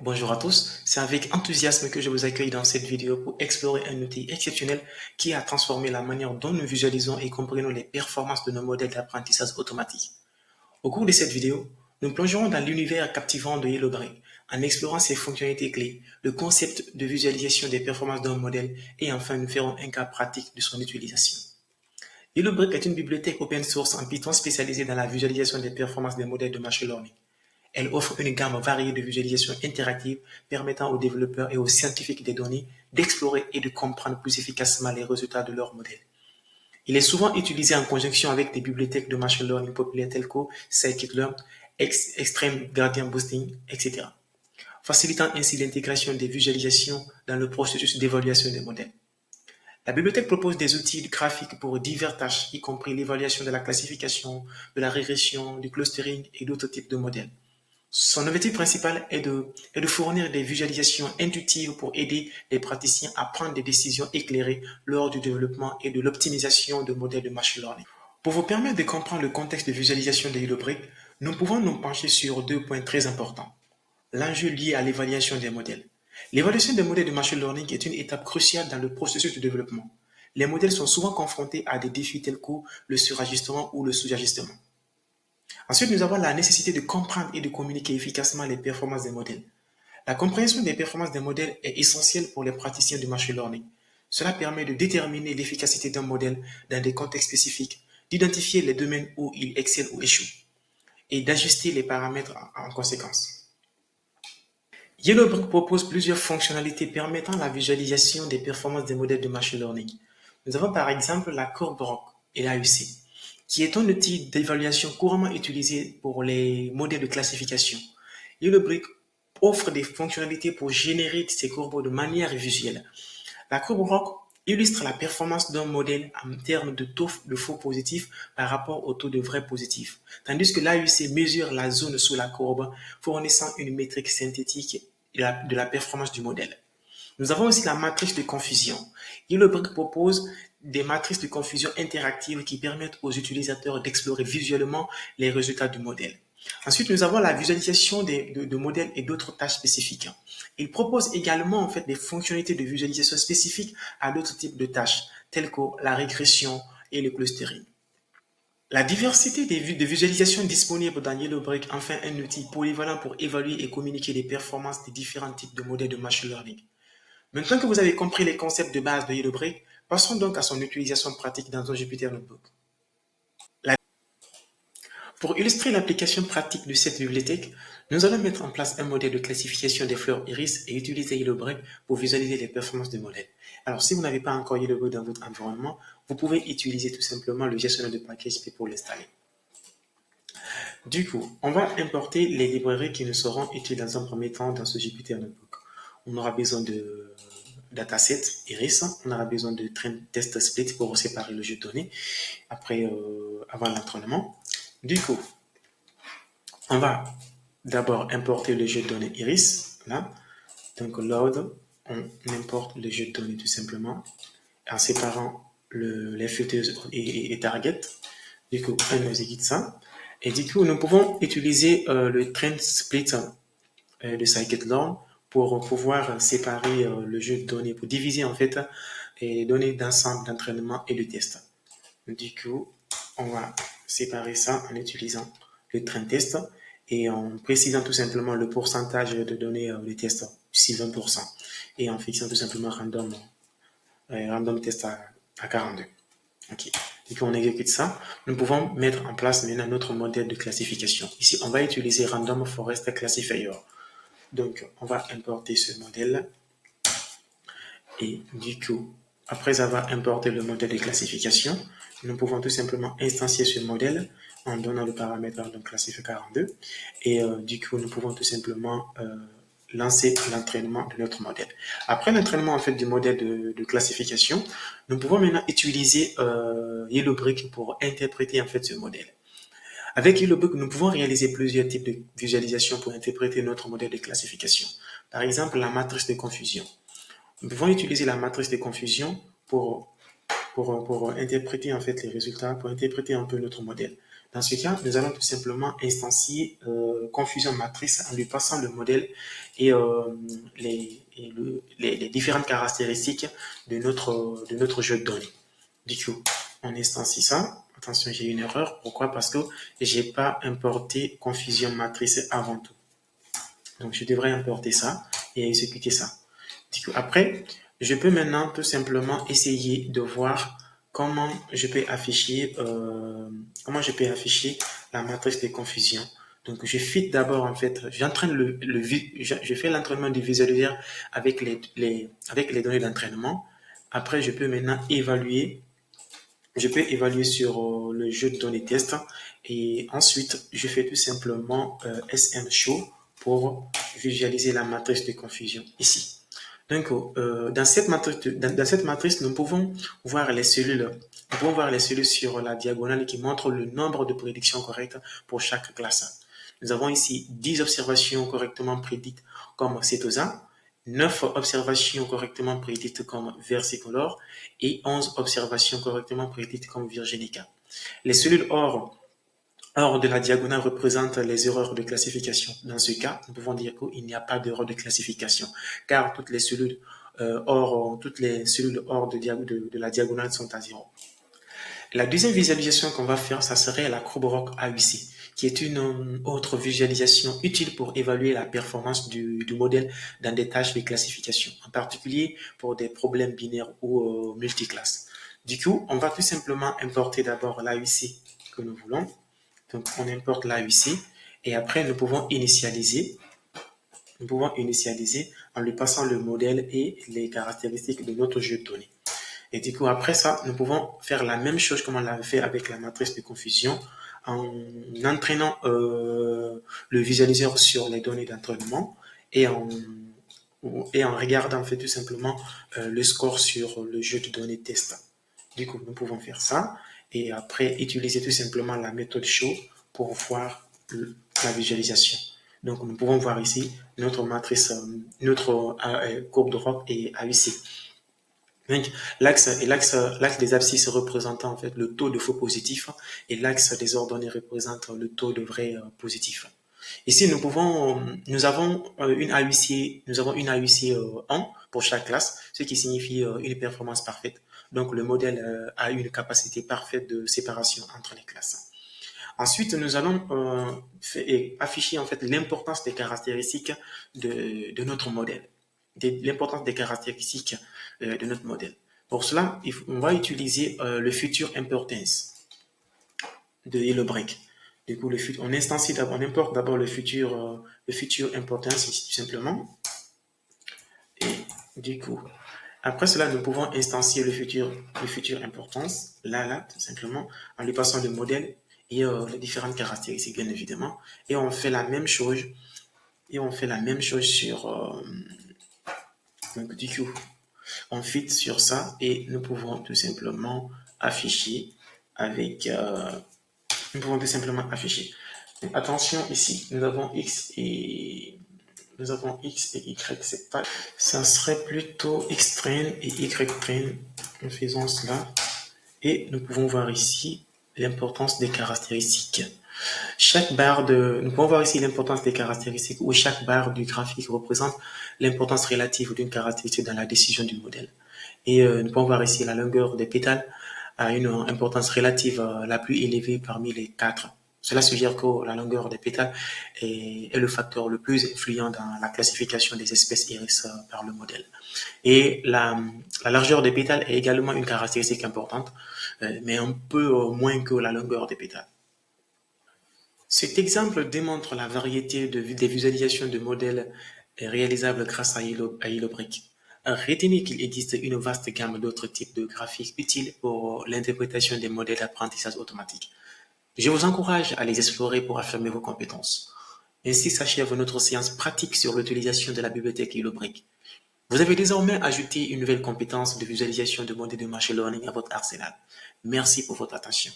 Bonjour à tous, c'est avec enthousiasme que je vous accueille dans cette vidéo pour explorer un outil exceptionnel qui a transformé la manière dont nous visualisons et comprenons les performances de nos modèles d'apprentissage automatique. Au cours de cette vidéo, nous plongerons dans l'univers captivant de Yellowbrain en explorant ses fonctionnalités clés, le concept de visualisation des performances d'un modèle et enfin nous ferons un cas pratique de son utilisation. Yellowbrick est une bibliothèque open source en Python spécialisée dans la visualisation des performances des modèles de machine learning. Elle offre une gamme variée de visualisations interactives permettant aux développeurs et aux scientifiques des données d'explorer et de comprendre plus efficacement les résultats de leurs modèles. Il est souvent utilisé en conjonction avec des bibliothèques de machine learning populaires telles que Scikit-learn, Extreme Gradient Boosting, etc., facilitant ainsi l'intégration des visualisations dans le processus d'évaluation des modèles. La bibliothèque propose des outils graphiques pour diverses tâches, y compris l'évaluation de la classification, de la régression, du clustering et d'autres types de modèles. Son objectif principal est de fournir des visualisations intuitives pour aider les praticiens à prendre des décisions éclairées lors du développement et de l'optimisation de modèles de machine learning. Pour vous permettre de comprendre le contexte de visualisation de Yellowbrick, nous pouvons nous pencher sur deux points très importants. L'enjeu lié à l'évaluation des modèles. L'évaluation des modèles de machine learning est une étape cruciale dans le processus de développement. Les modèles sont souvent confrontés à des défis tels que le surajustement ou le sous-ajustement. Ensuite, nous avons la nécessité de comprendre et de communiquer efficacement les performances des modèles. La compréhension des performances des modèles est essentielle pour les praticiens du machine learning. Cela permet de déterminer l'efficacité d'un modèle dans des contextes spécifiques, d'identifier les domaines où il excelle ou échoue, et d'ajuster les paramètres en conséquence. Yellowbrick propose plusieurs fonctionnalités permettant la visualisation des performances des modèles de machine learning. Nous avons par exemple la courbe ROC et l'AUC, qui est un outil d'évaluation couramment utilisé pour les modèles de classification. Yellowbrick offre des fonctionnalités pour générer ces courbes de manière visuelle. La courbe ROC illustre la performance d'un modèle en termes de taux de faux positifs par rapport au taux de vrais positifs, tandis que l'AUC mesure la zone sous la courbe, fournissant une métrique synthétique de la performance du modèle. Nous avons aussi la matrice de confusion. Yellowbrick propose des matrices de confusion interactives qui permettent aux utilisateurs d'explorer visuellement les résultats du modèle. Ensuite, nous avons la visualisation de modèles et d'autres tâches spécifiques. Il propose également en fait des fonctionnalités de visualisation spécifiques à d'autres types de tâches, telles que la régression et le clustering. La diversité de visualisations disponibles dans Yellowbrick en fait un outil polyvalent pour évaluer et communiquer les performances des différents types de modèles de machine learning. Maintenant que vous avez compris les concepts de base de Yellowbrick, passons donc à son utilisation pratique dans un Jupyter Notebook. Pour illustrer l'application pratique de cette bibliothèque, nous allons mettre en place un modèle de classification des fleurs iris et utiliser Yellowbrick pour visualiser les performances du modèle. Alors, si vous n'avez pas encore Yellowbrick dans votre environnement, vous pouvez utiliser tout simplement le gestionnaire de package pour l'installer. Du coup, on va importer les librairies qui nous seront utiles dans un premier temps dans ce Jupyter Notebook. On aura besoin de dataset iris, on aura besoin de train test split pour séparer le jeu de données avant l'entraînement. Du coup, on va d'abord importer le jeu de données iris, là. Donc load, on importe le jeu de données tout simplement en séparant les filtres et target. Du coup, on exécute ça. Et du coup, nous pouvons utiliser le train split de scikit-learn pour pouvoir séparer le jeu de données, pour diviser en fait les données d'ensemble d'entraînement et de test. Du coup, on va séparer ça en utilisant le train test et en précisant tout simplement le pourcentage de données de test, ici 20%, et en fixant tout simplement random test à 42. Ok. Et puis on exécute ça. Nous pouvons mettre en place maintenant notre modèle de classification. Ici, on va utiliser Random Forest Classifier. Donc, on va importer ce modèle. Et du coup, après avoir importé le modèle de classification, nous pouvons tout simplement instancier ce modèle en donnant le paramètre donc classifier 42. Et du coup, nous pouvons tout simplement lancer l'entraînement de notre modèle. Après l'entraînement en fait du modèle de classification, nous pouvons maintenant utiliser Yellowbrick pour interpréter en fait ce modèle. Avec Yellowbrick, nous pouvons réaliser plusieurs types de visualisations pour interpréter notre modèle de classification. Par exemple, la matrice de confusion. Nous pouvons utiliser la matrice de confusion pour interpréter en fait les résultats, pour interpréter un peu notre modèle. Dans ce cas, nous allons tout simplement instancier confusion matrice en lui passant le modèle et les différentes caractéristiques de notre jeu de données. Du coup, on instancie ça. Attention, j'ai une erreur. Pourquoi? Parce que j'ai pas importé confusion matrice avant tout. Donc, je devrais importer ça et exécuter ça. Du coup, après, je peux maintenant tout simplement essayer de voir comment je peux afficher la matrice de confusion. Donc, je fit d'abord, en fait, j'entraîne je fais l'entraînement du visualisateur avec avec les données d'entraînement. Après, je peux évaluer sur le jeu de données test et ensuite, je fais tout simplement SM-show pour visualiser la matrice de confusion ici. Donc, dans cette matrice, nous pouvons voir les cellules. Nous pouvons voir les cellules sur la diagonale qui montrent le nombre de prédictions correctes pour chaque classe. Nous avons ici 10 observations correctement prédites comme Setosa, 9 observations correctement prédites comme Versicolor et 11 observations correctement prédites comme Virginica. Les cellules hors de la diagonale représentent les erreurs de classification. Dans ce cas, nous pouvons dire qu'il n'y a pas d'erreur de classification, car toutes les cellules hors de la diagonale sont à 0. La deuxième visualisation qu'on va faire, ça serait la courbe ROC AUC, qui est une autre visualisation utile pour évaluer la performance du modèle dans des tâches de classification, en particulier pour des problèmes binaires ou multiclasses. Du coup, on va tout simplement importer d'abord l'AUC que nous voulons. Donc, on importe l'AUC et après, nous pouvons initialiser en lui passant le modèle et les caractéristiques de notre jeu de données. Et du coup, après ça, nous pouvons faire la même chose comme on l'avait fait avec la matrice de confusion en entraînant le visualiseur sur les données d'entraînement et en regardant en fait tout simplement le score sur le jeu de données test. Du coup, nous pouvons faire ça et après utiliser tout simplement la méthode show pour voir la visualisation. Donc, nous pouvons voir ici notre matrice, notre courbe de ROC et AUC. Donc, l'axe des abscisses représentant en fait le taux de faux positif et l'axe des ordonnées représente le taux de vrai positif. Ici, nous avons une AUC 1 pour chaque classe, ce qui signifie une performance parfaite. Donc, le modèle a une capacité parfaite de séparation entre les classes. Ensuite, nous allons afficher en fait l'importance des caractéristiques de notre modèle, l'importance des caractéristiques de notre modèle. Pour cela, on va utiliser le future importance de Yellowbrick. Du coup, on instancie d'abord, on importe d'abord le future importance ici tout simplement. Et du coup, après cela, nous pouvons instancier le futur importance, là, tout simplement, en lui passant le modèle et les différentes caractéristiques, bien évidemment. Et on fait la même chose. Sur donc du coup, on fit sur ça et nous pouvons tout simplement afficher avec nous pouvons tout simplement afficher. Donc, attention ici, nous avons X et Y, c'est pas. Ça serait plutôt X train et Y train. Nous faisons cela. Et nous pouvons voir ici l'importance des caractéristiques. Nous pouvons voir ici l'importance des caractéristiques où chaque barre du graphique représente l'importance relative d'une caractéristique dans la décision du modèle. Et nous pouvons voir ici la longueur des pétales a une importance relative la plus élevée parmi les 4. Cela suggère que la longueur des pétales est le facteur le plus influent dans la classification des espèces iris par le modèle. Et la largeur des pétales est également une caractéristique importante, mais un peu moins que la longueur des pétales. Cet exemple démontre la variété des visualisations de modèles réalisables grâce à Yellowbrick. Retenez qu'il existe une vaste gamme d'autres types de graphiques utiles pour l'interprétation des modèles d'apprentissage automatique. Je vous encourage à les explorer pour affirmer vos compétences. Ainsi s'achève notre séance pratique sur l'utilisation de la bibliothèque Yellowbrick. Vous avez désormais ajouté une nouvelle compétence de visualisation de modèles de machine learning à votre arsenal. Merci pour votre attention.